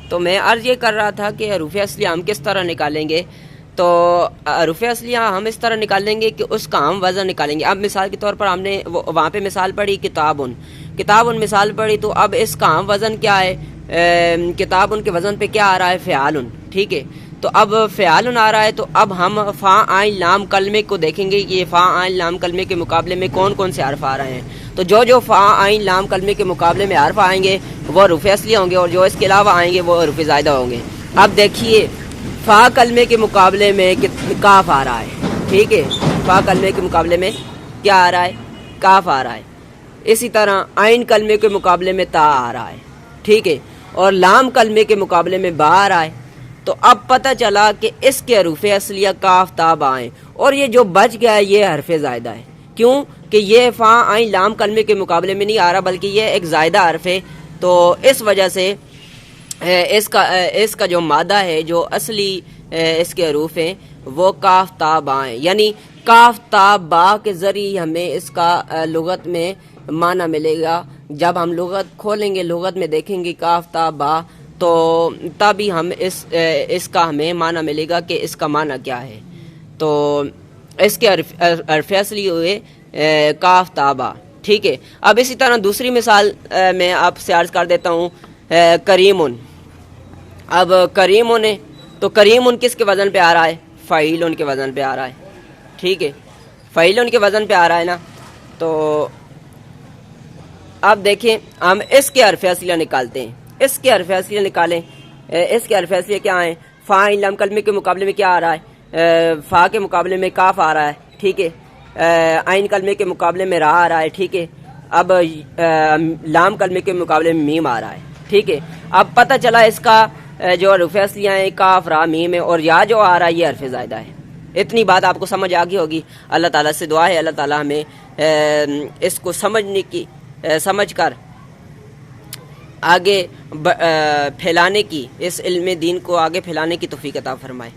تو میں عرض یہ کر رہا تھا کہ حروف اصلیہ ہم کس طرح نکالیں گے. تو حروف اصلیہ ہم اس طرح نکالیں گے کہ اس کا ہم وزن نکالیں گے. اب مثال کے طور پر ہم نے وہاں پہ مثال پڑھی کتابن مثال پڑھی, تو اب اس کا ہم وزن کیا ہے, کتابن کے وزن پہ کیا آ رہا ہے, فعالن. ٹھیک ہے, تو اب فعالن آ رہا ہے, تو اب ہم فا عین لام کلمے کو دیکھیں گے کہ یہ فا عین لام کلمے کے مقابلے میں کون کون سے حرف آ رہے ہیں. تو جو فا عین لام کلمے کے مقابلے میں حرف آئیں گے وہ حروف اصلیہ ہوں گے, اور جو اس کے علاوہ آئیں گے وہ حروف زائدہ ہوں گے. اب دیکھیے فا کلمے کے مقابلے میں کاف آ رہا ہے. ٹھیک ہے, فا کلمے کے مقابلے میں کیا آ رہا ہے, کاف آ رہا ہے. اسی طرح عین کلمے کے مقابلے میں تا آ رہا ہے. ٹھیک ہے, اور لام کلمے کے مقابلے میں با آ رہا ہے. تو اب پتہ چلا کہ اس کے حروف اصلیہ کاف تا با ہیں, اور یہ جو بچ گیا ہے یہ حرف زائدہ ہے. کیوں کہ یہ فا عین لام کلمے کے مقابلے میں نہیں آ رہا بلکہ یہ ایک زائدہ حرف ہے. تو اس وجہ سے اس کا جو مادہ ہے, جو اصلی اس کے حروف ہیں وہ کاف تا با ہیں. یعنی کاف تا با کے ذریعے ہمیں اس کا لغت میں معنی ملے گا. جب ہم لغت کھولیں گے, لغت میں دیکھیں گے کاف تا با, تو تبھی ہم اس کا ہمیں معنی ملے گا کہ اس کا معنی کیا ہے. تو اس کے حرف اصلی ہوئے کاف تا با. ٹھیک ہے, اب اسی طرح دوسری مثال میں آپ سے عرض کر دیتا ہوں, کریمن. اب کریمن ہے, تو کریمن کس کے وزن پہ آ رہا ہے, فعیلن کے وزن پہ آ رہا ہے. ٹھیک ہے, فعیلن کے وزن پہ آ رہا ہے نا. تو اب دیکھیں ہم اس کے حرف اصلیہ نکالتے ہیں. اس کے حرف اصلیہ نکالیں. اس کے حرف اصلیہ کیا ہیں, فا عین لام کلمے کے مقابلے میں کیا آ رہا ہے, فا کے مقابلے میں کاف آ رہا ہے. ٹھیک ہے, عین کلمے کے مقابلے میں را آ رہا ہے. ٹھیک ہے, اب لام کلمے کے مقابلے میں میم آ رہا ہے. ٹھیک ہے, اب پتہ چلا اس کا جو حروف اصلیہ ہیں کاف را میم ہے, اور یا جو آ رہا ہے یہ حرف زائدہ ہے. اتنی بات آپ کو سمجھ آ گئی ہوگی. اللہ تعالیٰ سے دعا ہے اللہ تعالیٰ ہمیں اس کو سمجھ کر آگے پھیلانے کی, اس علم دین کو آگے پھیلانے کی توفیق عطا فرمائے.